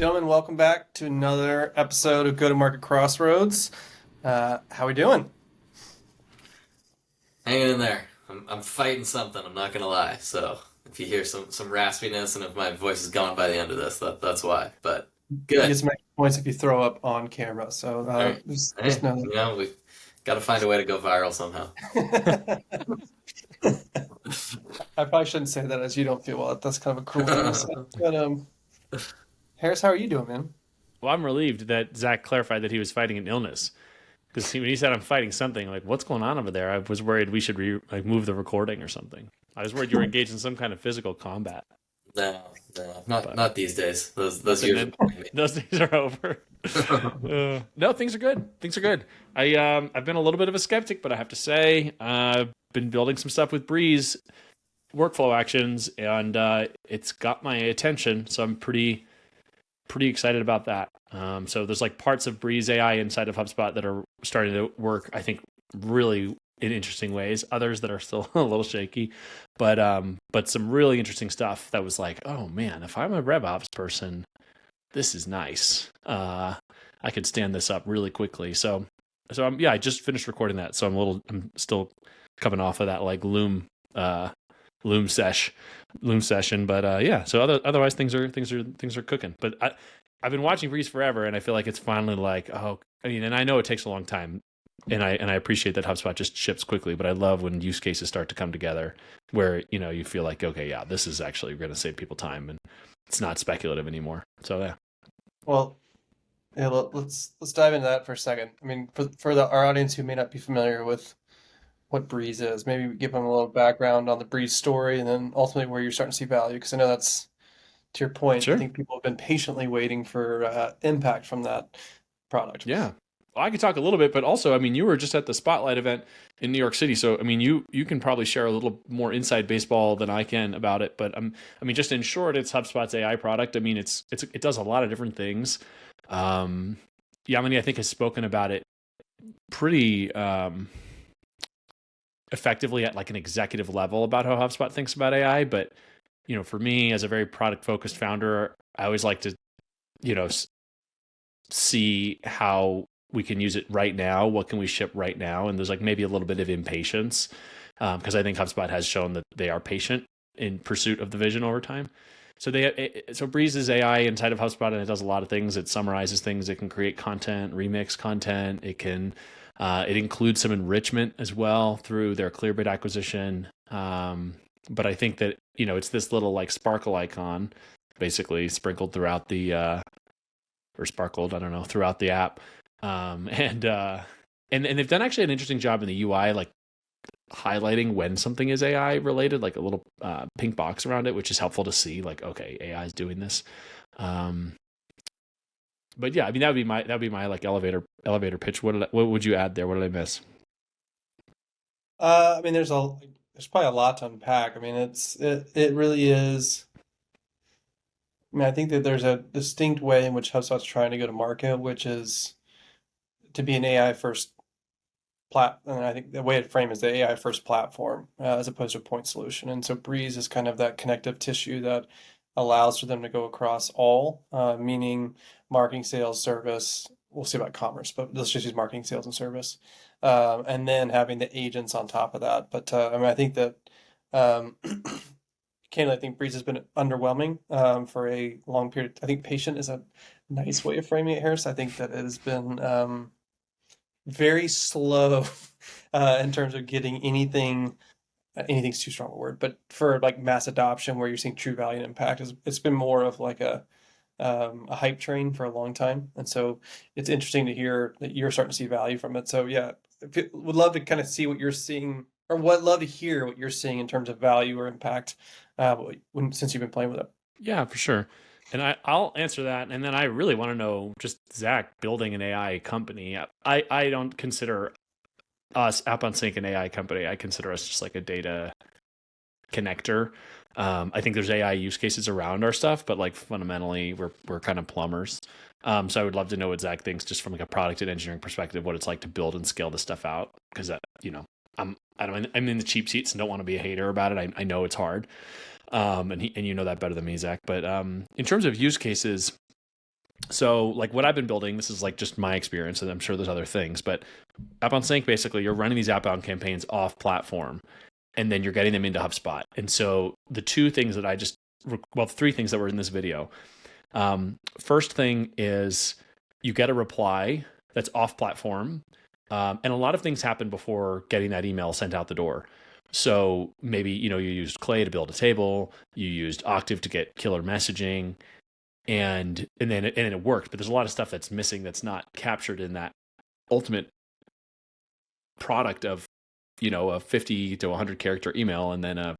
Gentlemen, welcome back to another episode of Go-to-Market Crossroads. How we doing? Hanging in there. I'm fighting something. I'm not gonna lie. So if you hear some raspiness and if my voice is gone by the end of this, that's why. But You good. get some extra points if you throw up on camera. So All right. just Hey, know we got to find a way to go viral somehow. that. I probably shouldn't say that as you don't feel well. That's kind of a cruel thing to say. But Harris, how are you doing, man? Well, I'm relieved that Zach clarified that he was fighting an illness because when he said I'm fighting something, like what's going on over there? I was worried we should move the recording or something. I was worried you were engaged in some kind of physical combat, No, no, not but not these days. Those nothing. years are Then behind me. those days are over. No, things are good. Things are good. I've been a little bit of a skeptic, but I have to say I've been building some stuff with Breeze workflow actions, and it's got my attention. So I'm pretty excited about that. So there's like parts of Breeze AI inside of HubSpot that are starting to work, I think, really in interesting ways. Others that are still a little shaky, but some really interesting stuff that was like, oh man, if I'm a RevOps person, this is nice. I could stand this up really quickly. I just finished recording that, so I'm still coming off of that like Loom sesh, Loom session. But yeah, so otherwise things are cooking. But I've been watching Breeze forever, and I feel like it's finally like, oh, I mean, and I know it takes a long time, and I appreciate that HubSpot just ships quickly. But I love when use cases start to come together, where you feel like, okay, yeah, this is actually going to save people time, and it's not speculative anymore. So yeah. Well, yeah, let's dive into that for a second. I mean, for our audience who may not be familiar with what Breeze is, maybe give them a little background on the Breeze story, and then ultimately where you're starting to see value. Because I know that's to your point. I Sure. think people have been patiently waiting for impact from that product. Yeah. Well, I could talk a little bit, but also, I mean, you were just at the Spotlight event in New York City, so I mean, you can probably share a little more inside baseball than I can about it. But I mean, just in short, it's HubSpot's AI product. I mean, it does a lot of different things. Um, Yamini, I think, has spoken about it pretty effectively at like an executive level about how HubSpot thinks about AI. But for me, as a very product focused founder, I always like to you know see how we can use it right now. What can we ship right now? And there's like maybe a little bit of impatience because I think HubSpot has shown that they are patient in pursuit of the vision over time. So Breeze is AI inside of HubSpot, and it does a lot of things. It summarizes things. It can create content, remix content. It includes some enrichment as well through their Clearbit acquisition. But I think that it's this little like sparkle icon, basically sprinkled throughout the or sparkled, I don't know, throughout the app. And they've done actually an interesting job in the UI, like highlighting when something is AI related, like a little pink box around it, which is helpful to see, like, okay, AI is doing this. Um, but yeah, I mean, that would be my like elevator pitch. What would you add there? What did I miss? I mean, there's probably a lot to unpack. I mean, it really is. I mean, I think that there's a distinct way in which HubSpot's trying to go to market, which is to be an AI first and I think the way it framed is the AI first platform as opposed to a point solution. And so Breeze is kind of that connective tissue that allows for them to go across all, meaning marketing, sales, service. We'll see about commerce, but let's just use marketing, sales, and service, and then having the agents on top of that. But I mean, I think that um, candidly, I think Breeze has been underwhelming for a long period. I think patient is a nice way of framing it, Harris. I think that it has been very slow in terms of getting anything. Anything's too strong a word, but for like mass adoption, where you're seeing true value and impact, it's been more of like a hype train for a long time, and so it's interesting to hear that you're starting to see value from it. So yeah, would love to kind of see what you're seeing, or would love to hear what you're seeing in terms of value or impact since you've been playing with it. Yeah, for sure. And I'll answer that. And then I really want to know just Zach building an AI company. I don't consider us App on Sync an AI company. I consider us just like a data connector. I think there's AI use cases around our stuff, but like fundamentally we're kind of plumbers. So I would love to know what Zach thinks just from like a product and engineering perspective, what it's like to build and scale this stuff out. Because I'm in the cheap seats and don't want to be a hater about it. I know it's hard. And you know that better than me, Zach. But in terms of use cases, So like what I've been building, this is like just my experience, and I'm sure there's other things, but outbound sync, basically you're running these outbound campaigns off platform and then you're getting them into HubSpot. And so the two things that three things that were in this video. First thing is you get a reply that's off platform. And a lot of things happen before getting that email sent out the door. So maybe, you used Clay to build a table, you used Octave to get killer messaging, and then it worked. But there's a lot of stuff that's missing that's not captured in that ultimate product of, a 50 to 100 character email and then a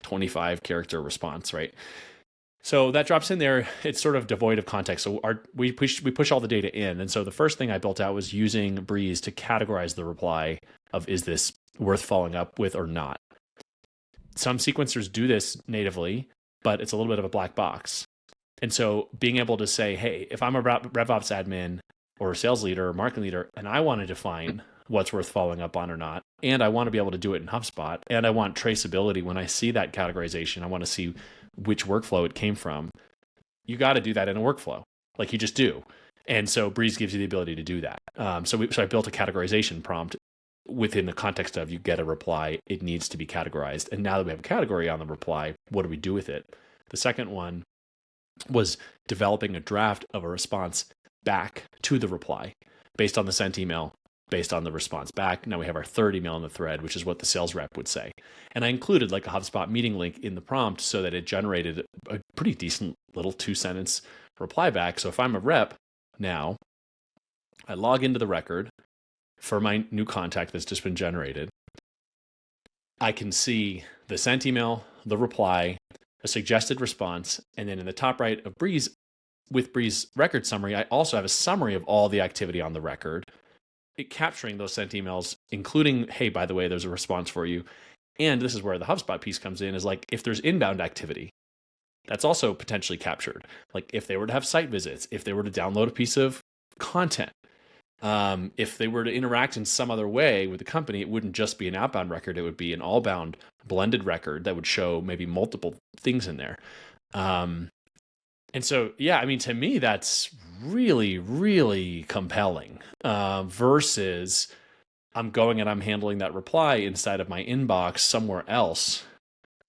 25 character response, right? So that drops in there. It's sort of devoid of context. So we push all the data in. And so the first thing I built out was using Breeze to categorize the reply of, is this worth following up with or not? Some sequencers do this natively, but it's a little bit of a black box. And so being able to say, hey, if I'm a RevOps admin or a sales leader or marketing leader, and I want to define what's worth following up on or not, and I want to be able to do it in HubSpot, and I want traceability when I see that categorization, I want to see which workflow it came from. You got to do that in a workflow, like you just do. And so Breeze gives you the ability to do that. So I built a categorization prompt within the context of, you get a reply, it needs to be categorized. And now that we have a category on the reply, what do we do with it? The second one was developing a draft of a response back to the reply based on the sent email, based on the response back. Now we have our third email in the thread, which is what the sales rep would say. And I included like a HubSpot meeting link in the prompt so that it generated a pretty decent little 2-sentence reply back. So if I'm a rep now, I log into the record for my new contact that's just been generated. I can see the sent email, the reply, a suggested response, and then in the top right of Breeze, with Breeze record summary, I also have a summary of all the activity on the record, capturing those sent emails, including, hey, by the way, there's a response for you. And this is where the HubSpot piece comes in, is like, if there's inbound activity, that's also potentially captured. Like if they were to have site visits, if they were to download a piece of content, if they were to interact in some other way with the company, it wouldn't just be an outbound record. It would be an all-bound blended record that would show maybe multiple things in there. And so, yeah, I mean, to me, that's really, really compelling versus I'm going and I'm handling that reply inside of my inbox somewhere else,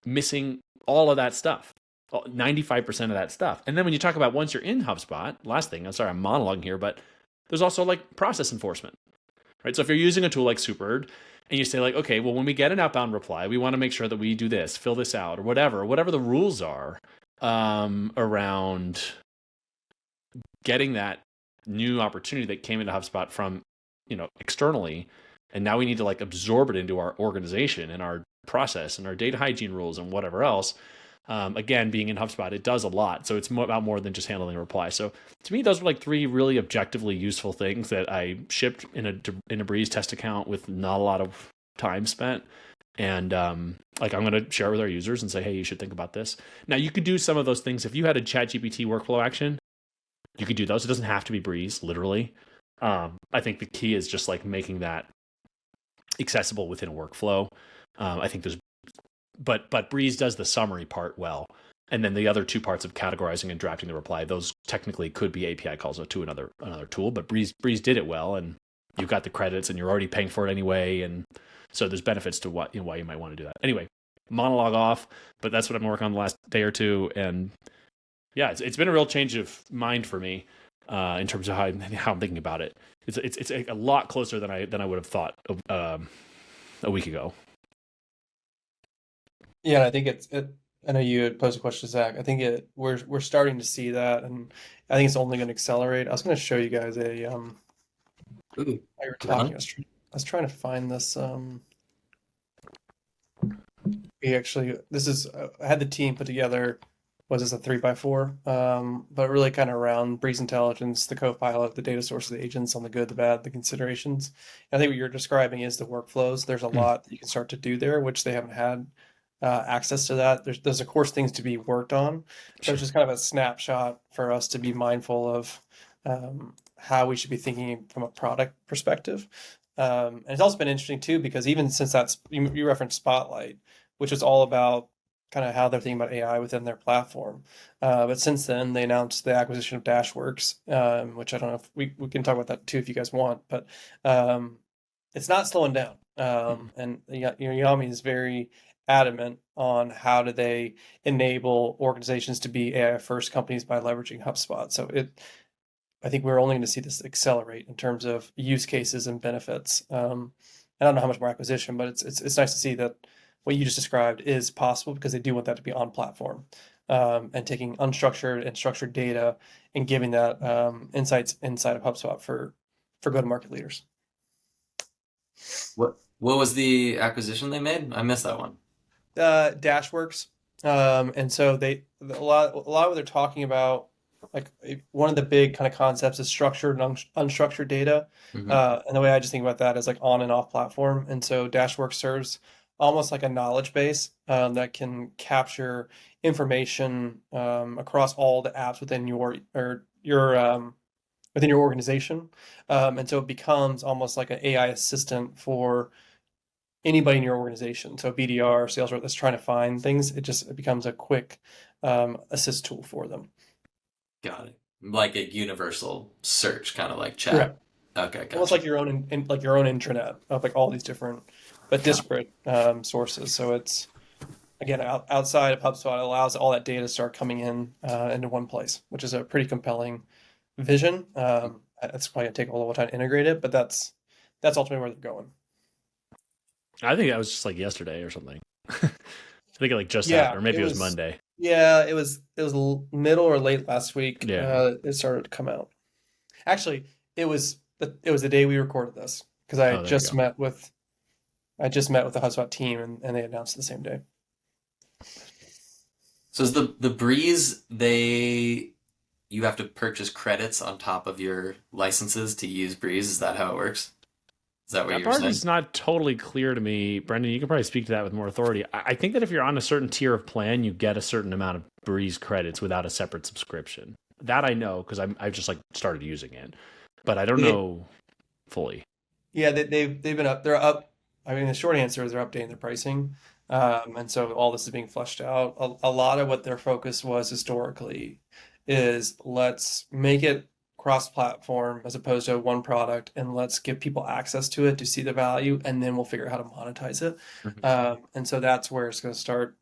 missing all of that stuff, 95% of that stuff. And then when you talk about once you're in HubSpot, last thing, I'm sorry, I'm monologuing here, but there's also like process enforcement, right? So if you're using a tool like Superd and you say like, okay, well, when we get an outbound reply, we want to make sure that we do this, fill this out, or whatever the rules are around getting that new opportunity that came into HubSpot from, externally. And now we need to like absorb it into our organization and our process and our data hygiene rules and whatever else. Again, being in HubSpot, it does a lot. So it's about more than just handling a reply. So to me, those were like three really objectively useful things that I shipped in a Breeze test account with not a lot of time spent. And like I'm going to share it with our users and say, hey, you should think about this. Now you could do some of those things. If you had a ChatGPT workflow action, you could do those. It doesn't have to be Breeze, literally. I think the key is just like making that accessible within a workflow. I think there's But Breeze does the summary part well. And then the other two parts of categorizing and drafting the reply, those technically could be API calls to another tool, but Breeze did it well, and you've got the credits and you're already paying for it anyway. And so there's benefits to why you might want to do that. Anyway, monologue off, but that's what I've been working on the last day or two. And yeah, it's been a real change of mind for me in terms of how I'm thinking about it. It's a lot closer than I would have thought a week ago. Yeah, and I think I know you had posed a question to Zach. I think we're starting to see that, and I think it's only going to accelerate. I was going to show you guys a Ooh, while you were talking. I was trying to find this. I had the team put together. Was this a 3x4? But really kind of around Breeze Intelligence, the co-pilot, the data source, the agents on the good, the bad, the considerations. And I think what you're describing is the workflows. There's a lot that you can start to do there, which they haven't had access to that. There's of course things to be worked on. So it's just kind of a snapshot for us to be mindful of how we should be thinking from a product perspective. And it's also been interesting too, because even since you referenced Spotlight, which is all about kind of how they're thinking about AI within their platform. But since then, they announced the acquisition of Dashworks, which I don't know if we can talk about that too if you guys want, but um, it's not slowing down. And Yami is very adamant on how do they enable organizations to be AI first companies by leveraging HubSpot. So I think we're only going to see this accelerate in terms of use cases and benefits. I don't know how much more acquisition, but it's nice to see that what you just described is possible because they do want that to be on platform, and taking unstructured and structured data and giving that insights inside of HubSpot for go-to-market leaders. What was the acquisition they made? I missed that one. Dashworks, and so a lot of what they're talking about, like one of the big kind of concepts is structured and unstructured data. Hmm. And the way I just think about that is like on and off platform. And so Dashworks serves almost like a knowledge base that can capture information across all the apps within within your organization. And so it becomes almost like an AI assistant for anybody in your organization. So BDR, sales rep that's trying to find things, it becomes a quick assist tool for them. Got it. Like a universal search, kind of like chat. Correct. Okay, Almost gotcha. like like your own intranet of like all these different but disparate sources. So it's again outside of HubSpot, it allows all that data to start coming in into one place, which is a pretty compelling vision. It's probably gonna take a little time to integrate it, but that's ultimately where they're going. I think that was just like yesterday or something. I think it like just happened, Yeah, or maybe it was Monday. yeah, it was middle or late last week. Yeah. It started to come out. Actually, it was the day we recorded this because Oh, there you go. I just met with the HubSpot team and they announced the same day. So is the Breeze, you have to purchase credits on top of your licenses to use Breeze? Is that how it works? Is that what That you were part saying? is not totally clear to me. Brendan, you can probably speak to that with more authority. I think that if you're on a certain tier of plan, you get a certain amount of Breeze credits without a separate subscription. That I know because I've just like started using it, but I don't Yeah, know fully. yeah, they've been up. They're up. I mean, the short answer is they're updating their pricing, and so all this is being fleshed out. A lot of what their focus was historically is let's make it cross-platform as opposed to one product, and let's give people access to it to see the value, and then we'll figure out how to monetize it. Mhm. And so that's where it's going to start.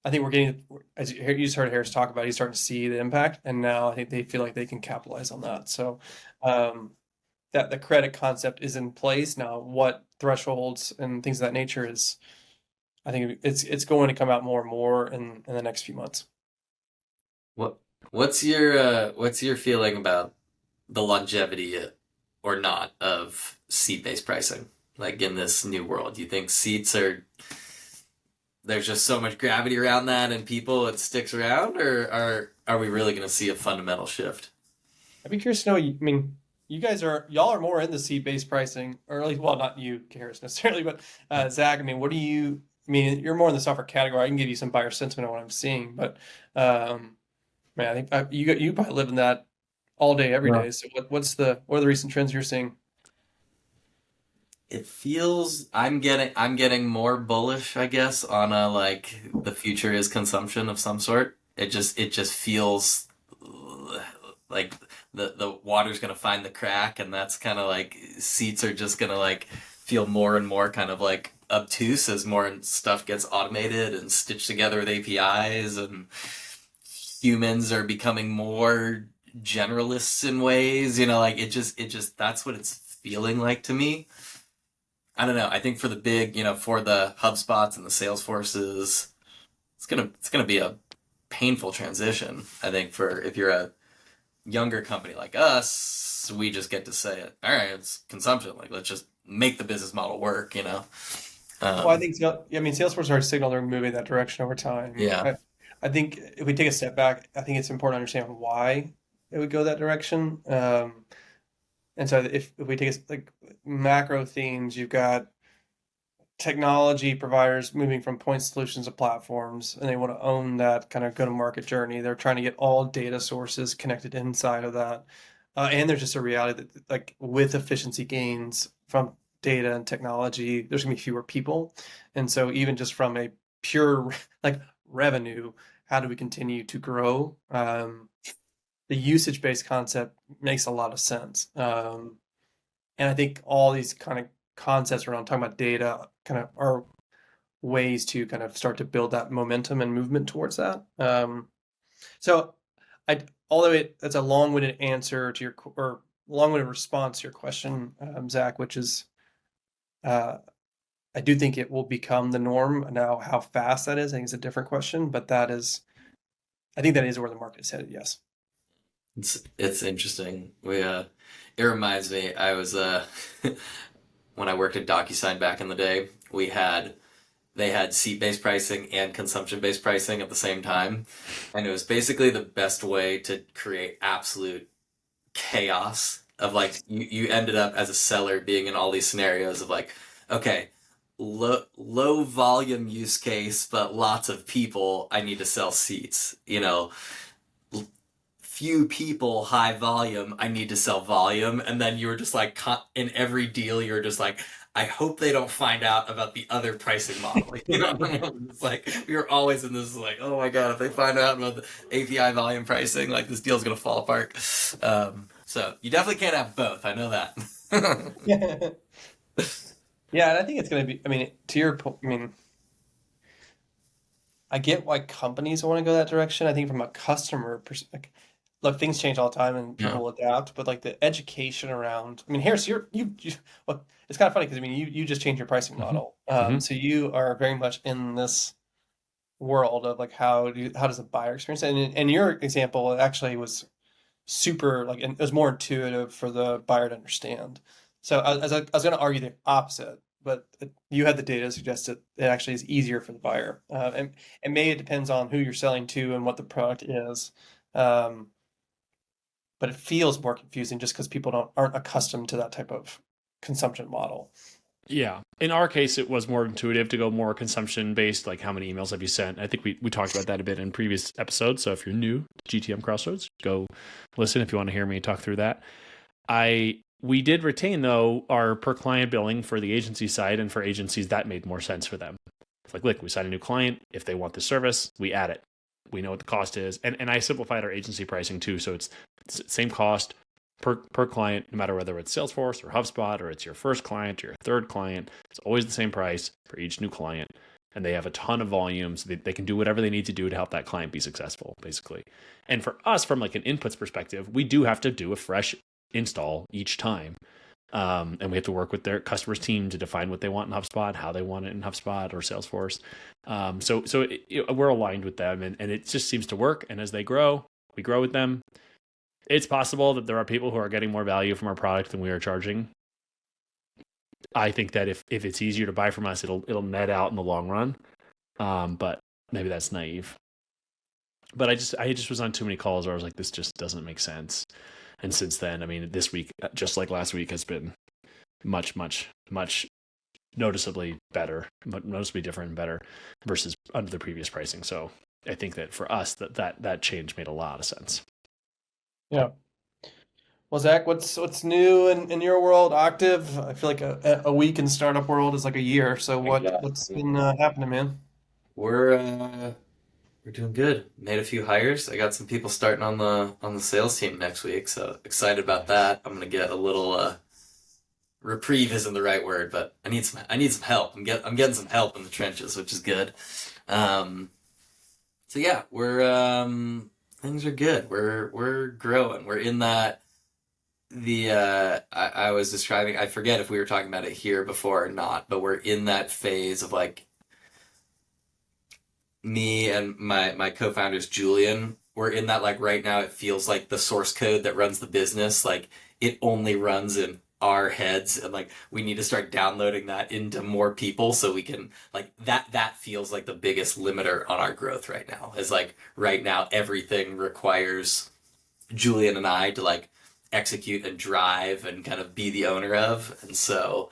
I think we're getting, as you just heard Harris talk about, he's starting to see the impact, and now I think they feel like they can capitalize on that. So. Um, that the credit concept is in place now. What thresholds and things of that nature is, I think it's going to come out more and more in the next few months. What what's your feeling about the longevity or not of seat-based pricing? Like in this new world, do you think seats are there's just so much gravity around that and people it sticks around, or are we really going to see a fundamental shift? I'd be curious to know. I mean, y'all are more in the seat-based pricing, or at least, well, not you, Harris, necessarily, but Zach. I mean, what do you? I mean, you're more in the software category. I can give you some buyer sentiment on what I'm seeing, but man, I think you probably live in that all day, every Yeah. day. So what are the recent trends you're seeing? It feels I'm getting more bullish, I guess, on a like the future is consumption of some sort. It just feels like the water's gonna find the crack, and that's kind of like seats are just gonna like feel more and more kind of like obtuse as more stuff gets automated and stitched together with APIs, and humans are becoming more generalists in ways. Like it just that's what it's feeling like to me. I don't know. I think for the big, for the HubSpots and the Salesforces, it's gonna be a painful transition. I think for if you're a younger company like us, we just get to say it. All right, it's consumption. Like let's just make the business model work. Well, I Um, think I mean Salesforce already signaled they're moving that direction over time. yeah. I think if we take a step back, I think it's important to understand why it would go that direction. And so if we take like macro themes, you've got technology providers moving from point solutions to platforms, and they want to own that kind of go-to-market journey. They're trying to get all data sources connected inside of that. And there's just a reality that, like, with efficiency gains from data and technology, there's going to be fewer people. And so, even just from a pure, like, revenue, how do we continue to grow? The usage-based concept makes a lot of sense. And I think all these kind of concepts around talking about data kind of are ways to kind of start to build that momentum and movement towards that. So I, although it's a long-winded answer to your, or long-winded response to your question, Zach, which is, I do think it will become the norm. Now, how fast that is, I think is a different question, but I think that is where the market is headed. Yes. It's interesting. It reminds me, I was when I worked at DocuSign back in the day, they had seat-based pricing and consumption-based pricing at the same time, and it was basically the best way to create absolute chaos of like you ended up as a seller being in all these scenarios of like, okay, low volume use case, but lots of people, I need to sell seats, few people, high volume, I need to sell volume. And then you were just like, in every deal, you're just like, I hope they don't find out about the other pricing model. It's like, we were always in this like, oh my God, if they find out about the API volume pricing, like this deal's going to fall apart. So you definitely can't have both. I know that. Yeah. Yeah, and I think it's going to be, I mean, to your point, I mean, I get why companies want to go that direction. I think from a customer perspective, look, things change all the time and people Yeah. will adapt, but like the education around, I mean, Harris, well, it's kind of funny because I mean, you just changed your pricing Mhm. model. Mhm. So you are very much in this world of like, how does the buyer experience it? And your example actually was super, like, it was more intuitive for the buyer to understand. So I was going to argue the opposite, but you had the data to suggest that it actually is easier for the buyer. And maybe it depends on who you're selling to and what the product is. Um, but it feels more confusing just because people aren't accustomed to that type of consumption model. Yeah. In our case, it was more intuitive to go more consumption based, like how many emails have you sent? I think we talked about that a bit in previous episodes. So if you're new to GTM Crossroads, go listen if you want to hear me talk through that. We did retain though our per client billing for the agency side, and for agencies that made more sense for them. It's like, look, we sign a new client. If they want this service, we add it. We know what the cost is. And I simplified our agency pricing too. So it's same cost per client, no matter whether it's Salesforce or HubSpot or it's your first client or your third client. It's always the same price for each new client. And they have a ton of volume, so they can do whatever they need to do to help that client be successful, basically. And for us, from like an inputs perspective, we do have to do a fresh install each time. And we have to work with their customers team to define what they want in HubSpot, how they want it in HubSpot or Salesforce. We're aligned with them, and it just seems to work. And as they grow, we grow with them. It's possible that there are people who are getting more value from our product than we are charging. I think that if it's easier to buy from us, it'll net out in the long run. But maybe that's naive. But I just was on too many calls where I was like, this just doesn't make sense. And since then, I mean, this week, just like last week, has been much, much, much noticeably better, noticeably different and better versus under the previous pricing. So I think that for us, that change made a lot of sense. Yeah. Well, Zach, what's new in your world? Active? I feel like a week in startup world is like a year. So what's Exactly. been happening, man? We're doing good. Made a few hires. I got some people starting on the sales team next week, so excited about that. I'm gonna get a little reprieve isn't the right word, but I need some help. I'm getting some help in the trenches, which is good. Um, so yeah, we're things are good. We're growing. We're in that I was describing, I forget if we were talking about it here before or not, but we're in that phase of like me and my co-founders Julian, we're in that like right now it feels like the source code that runs the business, like it only runs in our heads, and like we need to start downloading that into more people so we can like that feels like the biggest limiter on our growth right now. Is like right now everything requires Julian and I to like execute and drive and kind of be the owner of. And so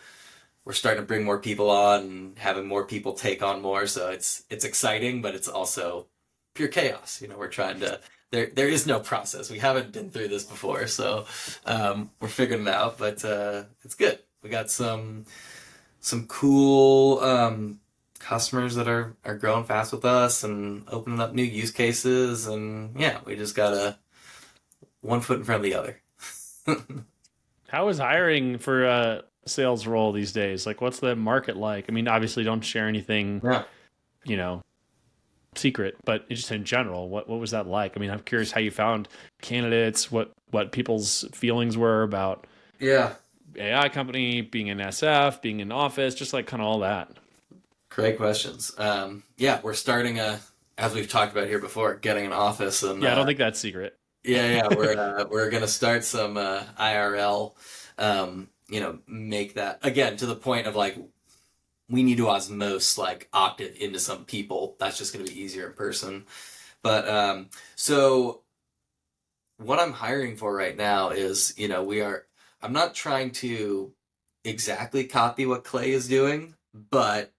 we're starting to bring more people on and having more people take on more. So it's exciting, but it's also pure chaos. We're trying to there is no process. We haven't been through this before, so we're figuring it out. But it's good. We got some cool customers that are growing fast with us and opening up new use cases, and yeah, we just gotta one foot in front of the other. How is hiring for a sales role these days? Like, what's the market like? I mean, obviously, don't share anything, Yeah. you know, secret, but just in general, what was that like? I mean, I'm curious how you found candidates, what people's feelings were about Yeah. AI company, being in SF, being in office, just like kind of all that. Great questions. Yeah, we're starting as we've talked about here before, getting an office, and Yeah, I don't think that's secret. yeah, we're gonna start some IRL. Make that again to the point of like we need to osmose like Octave into some people. That's just gonna be easier in person. But so what I'm hiring for right now is, I'm not trying to exactly copy what Clay is doing, but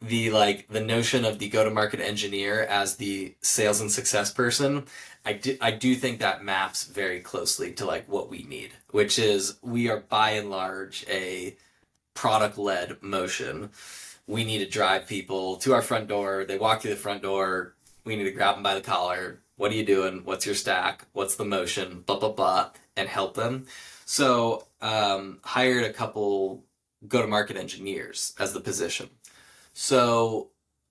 the notion of the go-to-market engineer as the sales and success person, I do think that maps very closely to like what we need, which is we are by and large a product-led motion. We need to drive people to our front door. They walk through the front door. We need to grab them by the collar. What are you doing? What's your stack? What's the motion? Blah, blah, blah, and help them. So, hired a couple go-to-market engineers as the position. So,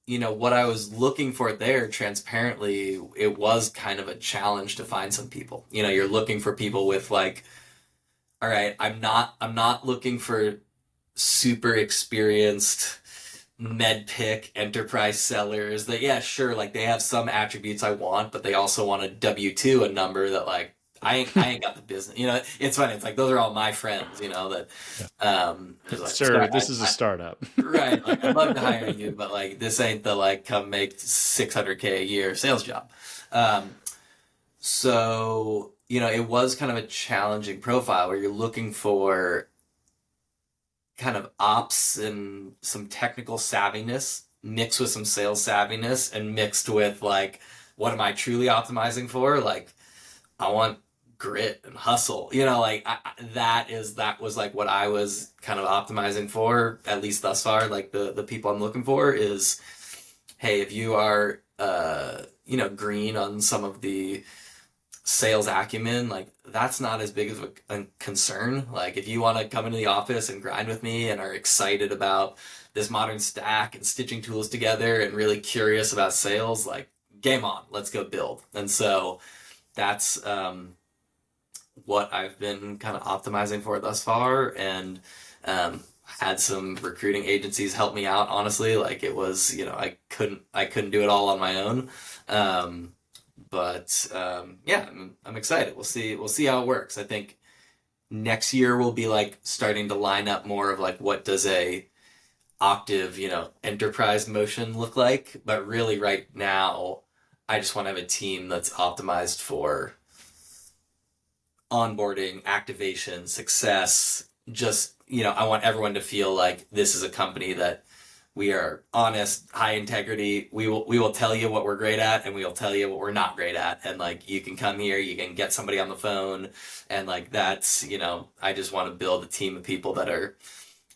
what I was looking for there, transparently, it was kind of a challenge to find some people. You're looking for people with like, all right, I'm not looking for super experienced med pick enterprise sellers that, yeah, sure, like they have some attributes I want, but they also want a W-2, a number that like I ain't got the business. It's funny. It's like those are all my friends. That like, Sir, this is a startup. right. Like I'd love to hire you, but like this ain't the like come make 600K a year sales job. So it was kind of a challenging profile where you're looking for kind of ops and some technical savviness mixed with some sales savviness and mixed with like what am I truly optimizing for? Like I want grit and hustle. That was like what I was kind of optimizing for, at least thus far. Like the people I'm looking for is, hey, if you are green on some of the sales acumen, like that's not as big of a concern. Like if you want to come into the office and grind with me and are excited about this modern stack and stitching tools together and really curious about sales, like game on, let's go build. And so that's what I've been kind of optimizing for thus far, and had some recruiting agencies help me out. Honestly, like it was, I couldn't do it all on my own. But yeah, I'm excited. We'll see how it works. I think next year will be like starting to line up more of like what does a Octave, enterprise motion look like. But really, right now, I just want to have a team that's optimized for onboarding, activation, success. Just, I want everyone to feel like this is a company that we are honest, high integrity. We will tell you what we're great at, and we will tell you what we're not great at. And like you can come here, you can get somebody on the phone, and like that's, I just want to build a team of people that are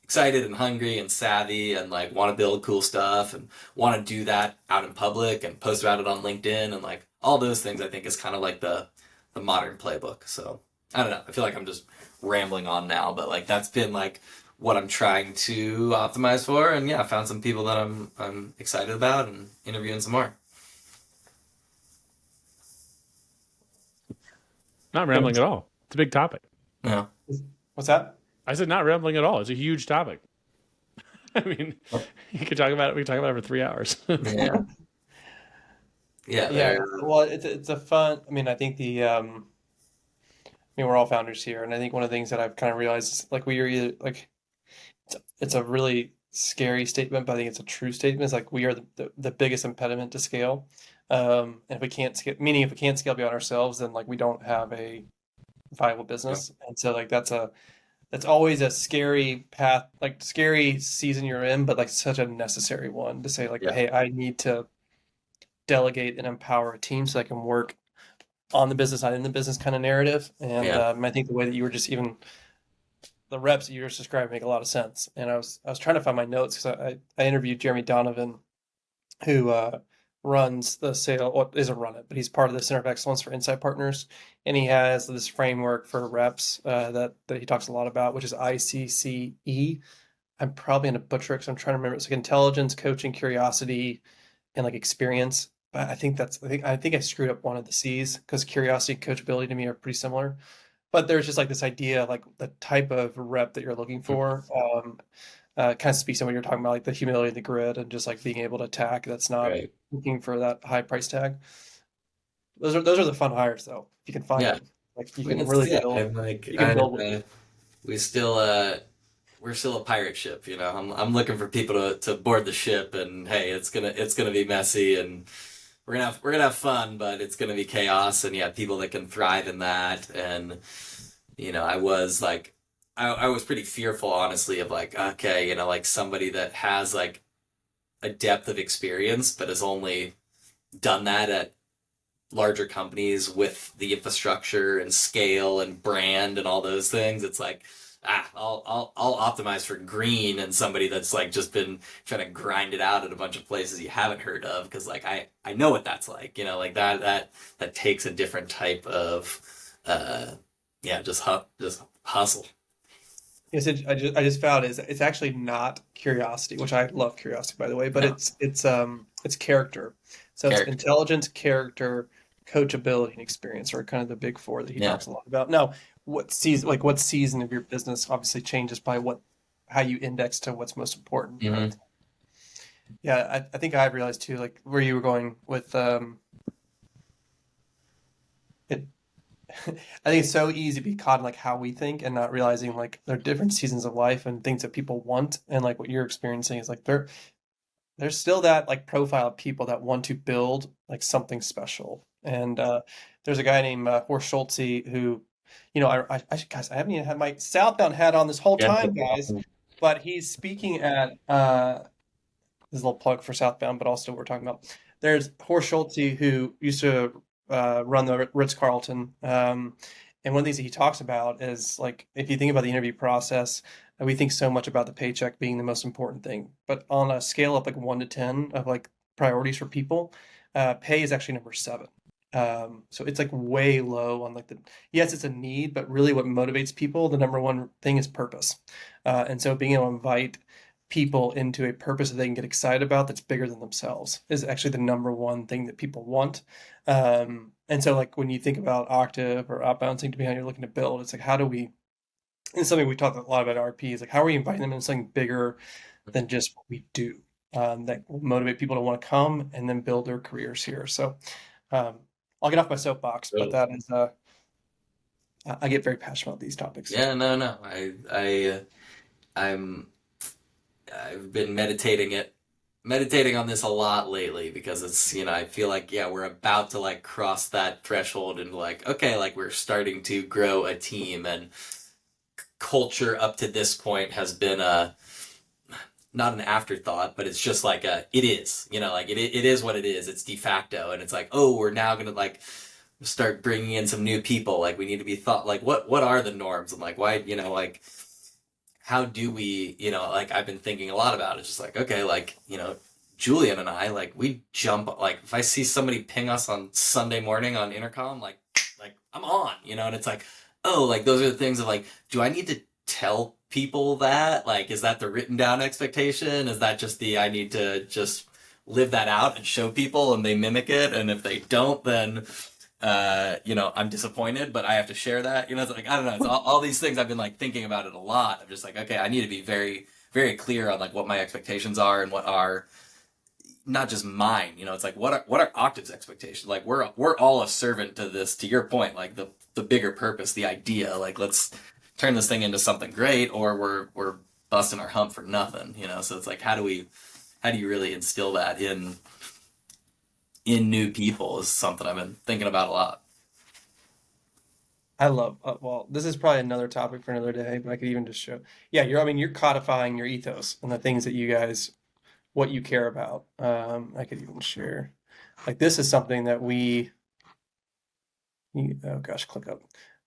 excited and hungry and savvy and like want to build cool stuff and want to do that out in public and post about it on LinkedIn and like all those things. I think is kind of like the modern playbook. So I don't know. I feel like I'm just rambling on now, but like that's been like what I'm trying to optimize for. And yeah, I found some people that I'm excited about and interviewing some more. Not rambling at all. It's a big topic. Yeah. What's that? I said not rambling at all. It's a huge topic. I mean, you could talk about it. We could talk about it for 3 hours. Yeah. Yeah. Yeah. Well, it's a fun. I mean, I think we're all founders here, and I think one of the things that I've kind of realized is like we are either like it's a really scary statement, but I think it's a true statement. It's like we are the biggest impediment to scale. And if we can't scale, meaning if we can't scale beyond ourselves, then like we don't have a viable business. And so like that's always a scary path, like scary season you're in, but like such a necessary one to say like, Yeah. hey, I need to delegate and empower a team so I can work on the business, not in the business kind of narrative. And Yeah. I think the way that you were just even the reps that you're just describing make a lot of sense. And I was trying to find my notes because I interviewed Jeremy Donovan, who runs the sale, well, isn't run it, but he's part of the Center of Excellence for Insight Partners, and he has this framework for reps that he talks a lot about, which is ICCE. I'm probably going to butcher it because I'm trying to remember. It's like intelligence, coaching, curiosity, and like experience. But I think I screwed up one of the C's because curiosity and coachability to me are pretty similar. But there's just like this idea, like the type of rep that you're looking for, kind of speaks to what you're talking about, like the humility and the grit, and just like being able to attack. That's not Right. looking for that high price tag. Those are the fun hires though, if you can find Yeah. them. Like you I mean, can it's, really yeah, build. I'm like, You can build with we still, we're still a pirate ship, you know. I'm looking for people to board the ship, and hey, it's gonna be messy, and we're gonna have fun, but it's gonna be chaos, and yeah, people that can thrive in that. And I was like, I was pretty fearful, honestly, of like, okay, like somebody that has like a depth of experience, but has only done that at larger companies with the infrastructure and scale and brand and all those things. It's like, I'll optimize for green and somebody that's like just been trying to grind it out at a bunch of places you haven't heard of, because like I know what that's like, like that takes a different type of yeah, just hustle. Yes, I just found it's actually not curiosity, which I love curiosity by the way, but No, it's character. So it's character. intelligence, character, coachability, and experience are kind of the big four that he Yeah. talks a lot about. Now, what season of your business obviously changes by how you index to what's most important. Hmm. But yeah, I think I've realized too, like where you were going with it. I think it's so easy to be caught in like how we think and not realizing like there are different seasons of life and things that people want, and like what you're experiencing is like there's still that like profile of people that want to build like something special. And there's a guy named Horst Schulze who, guys, I haven't even had my Southbound hat on this whole Yeah. time, guys. But he's speaking at this is a little plug for Southbound, but also what we're talking about. There's Horst Schulze who used to run the Ritz Carlton, and one of the things that he talks about is like if you think about the interview process, we think so much about the paycheck being the most important thing, but on a scale of like 1 to 10 of like priorities for people, pay is actually number 7. So it's like way low on like yes, it's a need, but really what motivates people, the number one thing is purpose. And so being able to invite people into a purpose that they can get excited about that's bigger than themselves is actually the number one thing that people want. And so like when you think about Octave or outbound, depending on how you're looking to build, it's like how do we, and something we talk a lot about RP is like how are we inviting them into something bigger than just what we do, that will motivate people to want to come and then build their careers here. So um, I'll get off my soapbox, but Totally. that is I get very passionate about these topics. Yeah, no, no. I'm I've been meditating on this a lot lately, because it's, I feel like, yeah, we're about to like cross that threshold and like, okay, like we're starting to grow a team, and culture up to this point has been not an afterthought, but it's just like it is, like it is what it is. It's de facto, and it's like, oh, we're now gonna like start bringing in some new people. Like we need to be thought like what are the norms, and like why, like how do we, like I've been thinking a lot about it. Just like, okay, like, Julian and I, like we jump, like if I see somebody ping us on Sunday morning on intercom, like I'm on, and it's like, oh, like those are the things of like, do I need to tell people that? Like, is that the written down expectation? Is that just I need to just live that out and show people and they mimic it? And if they don't, then I'm disappointed, but I have to share that. It's like, I don't know. It's all these things. I've been like thinking about it a lot. I'm just like, okay, I need to be very, very clear on like what my expectations are and what are not just mine. It's like what are Octave's expectations? Like we're all a servant to this. To your point, like the bigger purpose, the idea. Like let's turn this thing into something great, or we're busting our hump for nothing. So it's like how do you really instill that in new people is something I've been thinking about a lot. I love, well, this is probably another topic for another day, but I could even just show, yeah, you're codifying your ethos and the things that you guys, what you care about. I could even share, like, this is something that oh gosh, click up.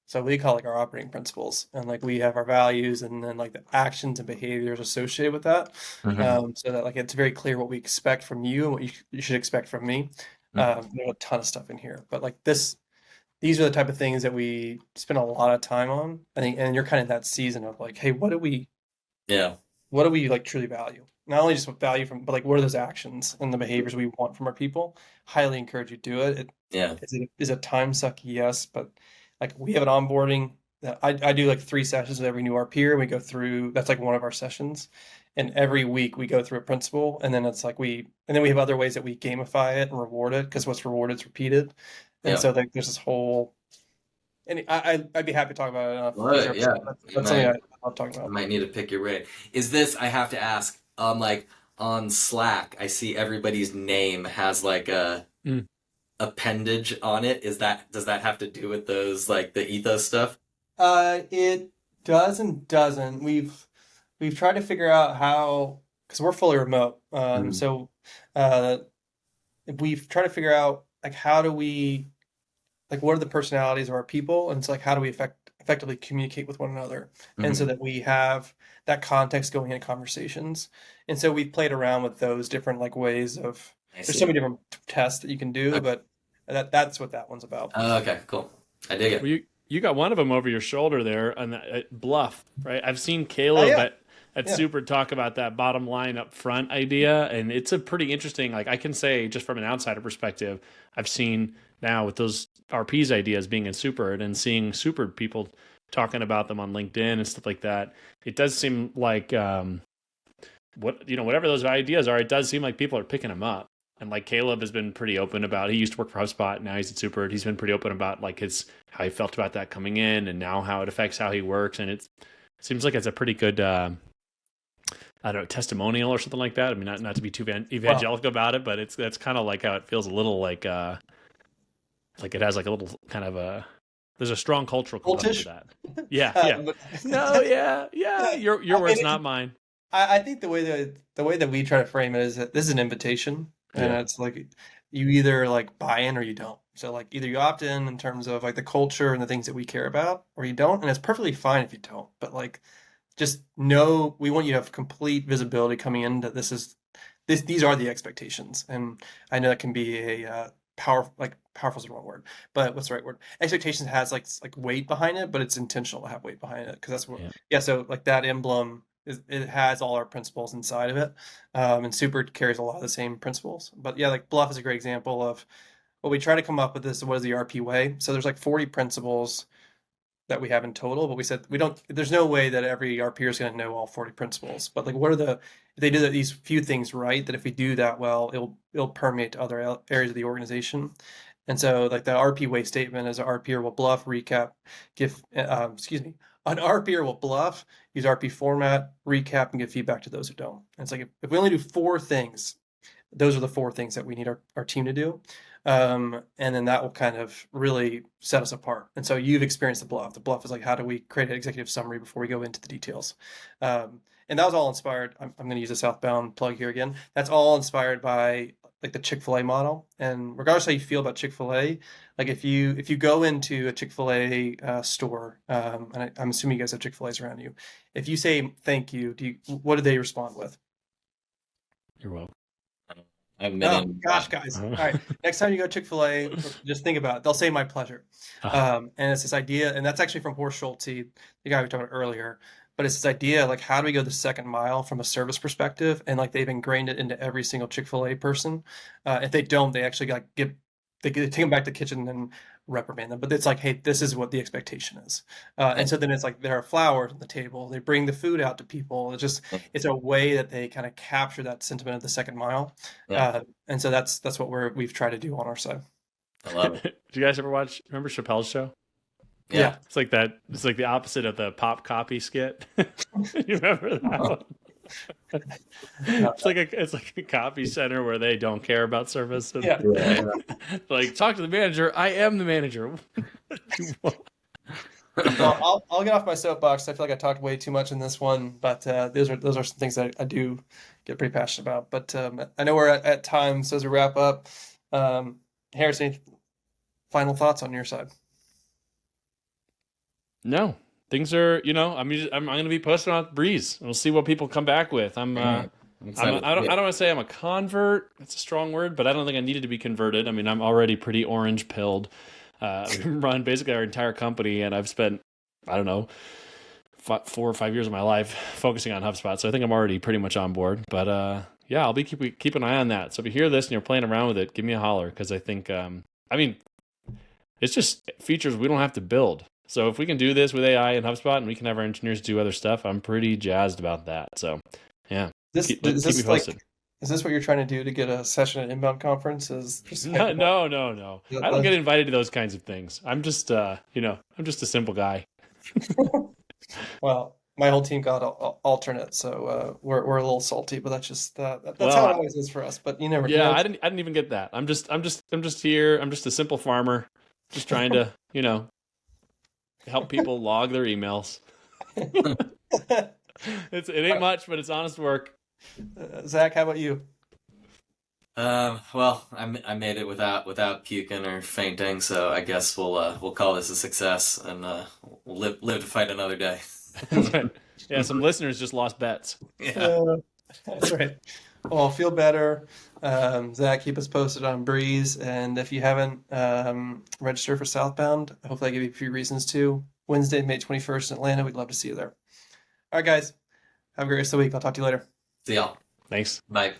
So we call like our operating principles, and like we have our values, and then like the actions and behaviors associated with that, Hmm. so that like it's very clear what we expect from you and what you should expect from me. There's a ton of stuff in here, but like these are the type of things that we spend a lot of time on. I think, and you're kind of that season of like, hey, Yeah. what do we like truly value? Not only just what value from, but like what are those actions and the behaviors we want from our people? Highly encourage you to do it. Yeah. Is a time suck? Yes, but like we have an onboarding that I do like 3 sessions with every new RP. We go through, that's like one of our sessions. And every week we go through a principle, and then it's like and then we have other ways that we gamify it and reward it, because what's rewarded is repeated. And Yeah. so like there's this whole, and I'd be happy to talk about it in a future Well, yeah. episode. You That's something might I love talking you about. might need to pick your brain. Is this, I have to ask, like on Slack, I see everybody's name has like a Mm. appendage on it. Does that have to do with those like the ethos stuff? It does and doesn't. We've tried to figure out how, because we're fully remote. Mhm. So uh, we've tried to figure out like how do we, like what are the personalities of our people, and it's like how do we effectively communicate with one another, and so Mhm. that we have that context going into conversations. And so we've played around with those different like ways of. I There's so see. many different tests that you can do, Okay. but that's what that one's about. Okay, cool. I dig Well, it. you got one of them over your shoulder there on that Bluff, right? I've seen Oh Caleb yeah, at yeah. Super talk about that bottom line up front idea, and it's a pretty interesting. Like I can say, just from an outsider perspective, I've seen now with those RP's ideas being in Super and seeing Super people talking about them on LinkedIn and stuff like that. It does seem like whatever those ideas are, it does seem like people are picking them up. And like Caleb has been pretty open about, he used to work for HubSpot, now he's at Super. He's been pretty open about like his how he felt about that coming in, and now how it affects how he works. And it seems like it's a pretty good I don't know, testimonial or something like that. I mean, not to be too Well, evangelical about it, but that's kind of like how it feels a little like it has like a little kind of a there's a strong cultural component to cultish. that. Yeah, yeah. But No, yeah, yeah. Your I words, mean, not mine. I think the way that we try to frame it is that this is an invitation, and Yeah, it's like you either like buy in or you don't. So like either you opt in terms of like the culture and the things that we care about, or you don't, and it's perfectly fine if you don't. But like just know we want you to have complete visibility coming in that these are the expectations. And I know that can be a powerful is the wrong word, but what's the right word? Expectations has like weight behind it, but it's intentional to have weight behind it, because that's what, yeah. yeah. So like that emblem it has all our principles inside of it, and Super carries a lot of the same principles. But yeah, like Bluff is a great example of what we try to come up with. This what is the RP way? So there's like 40 principles that we have in total, but we said we don't. There's no way that every our peer is going to know all 40 principles. But like, what are if they do these few things right? That if we do that well, it'll permeate to other areas of the organization. And so, like the RP way statement is: RPer will bluff, recap, give. Excuse me. An RPer will bluff, use RP format, recap, and give feedback to those who don't. And it's like if we only do 4 things, those are the 4 things that we need our team to do. And then that will kind of really set us apart. And so you've experienced the bluff. The bluff is like, how do we create an executive summary before we go into the details? And that was all inspired. I'm going to use a Southbound plug here again. That's all inspired by like the Chick-fil-A model. And regardless how you feel about Chick-fil-A, like if you go into a Chick-fil-A store, and I'm assuming you guys have Chick-fil-A's around you, if you say thank you, what do they respond with? You're welcome. I haven't been Oh in. gosh, guys. All right. Next time you go to Chick-fil-A, just think about it. They'll say my pleasure. And it's this idea, and that's actually from Horst Schulze, the guy we talked about earlier. But it's this idea, like how do we go the second mile from a service perspective? And like they've ingrained it into every single Chick-fil-A person. If they don't, they actually like they take them back to the kitchen and reprimand them. But it's like, hey, this is what the expectation is. Yeah, And so then it's like there are flowers on the table. They bring the food out to people. It's a way that they kind of capture that sentiment of the second mile. yeah, And so that's what we've tried to do on our side. I love it. Do you guys ever remember Chappelle's show? Yeah. Yeah. It's like that. It's like the opposite of the pop copy skit. You remember that one? It's like a copy center where they don't care about service. And Yeah. Yeah. like, talk to the manager. I am the manager. Well, I'll get off my soapbox. I feel like I talked way too much in this one, but those are some things that I do get pretty passionate about. But I know we're at time, so as we wrap up, Harris, any final thoughts on your side? No, things are, I'm going to be posting on Breeze. We'll see what people come back with. All right. I'm excited. I don't want to say I'm a convert. That's a strong word, but I don't think I needed to be converted. I mean, I'm already pretty orange pilled. Run basically our entire company, and I've spent, I don't know, 4 or 5 years of my life focusing on HubSpot. So I think I'm already pretty much on board. But yeah, I'll be keep an eye on that. So if you hear this and you're playing around with it, give me a holler, because I think, it's just features we don't have to build. So if we can do this with AI and HubSpot, and we can have our engineers do other stuff, I'm pretty jazzed about that. So yeah, keep me posted. Is this what you're trying to do to get a session at Inbound Conference? Is just No. I don't get invited to those kinds of things. I'm just, I'm just a simple guy. Well, my whole team got alternate, so we're a little salty, but that's how it always is for us. But you never. Yeah, I didn't even get that. I'm just here. I'm just a simple farmer, just trying to, help people log their emails. It ain't much, but it's honest work. Zach, how about you? Well, I made it without puking or fainting, so I guess we'll call this a success, and we'll live to fight another day. Right. Yeah, some listeners just lost bets. Yeah. That's right. Well, feel better. Zach, keep us posted on Breeze, and if you haven't registered for Southbound, hopefully I give you a few reasons to. Wednesday, May 21st in Atlanta. We'd love to see you there. All right, guys. Have a great rest of the week. I'll talk to you later. See y'all. Thanks. Bye.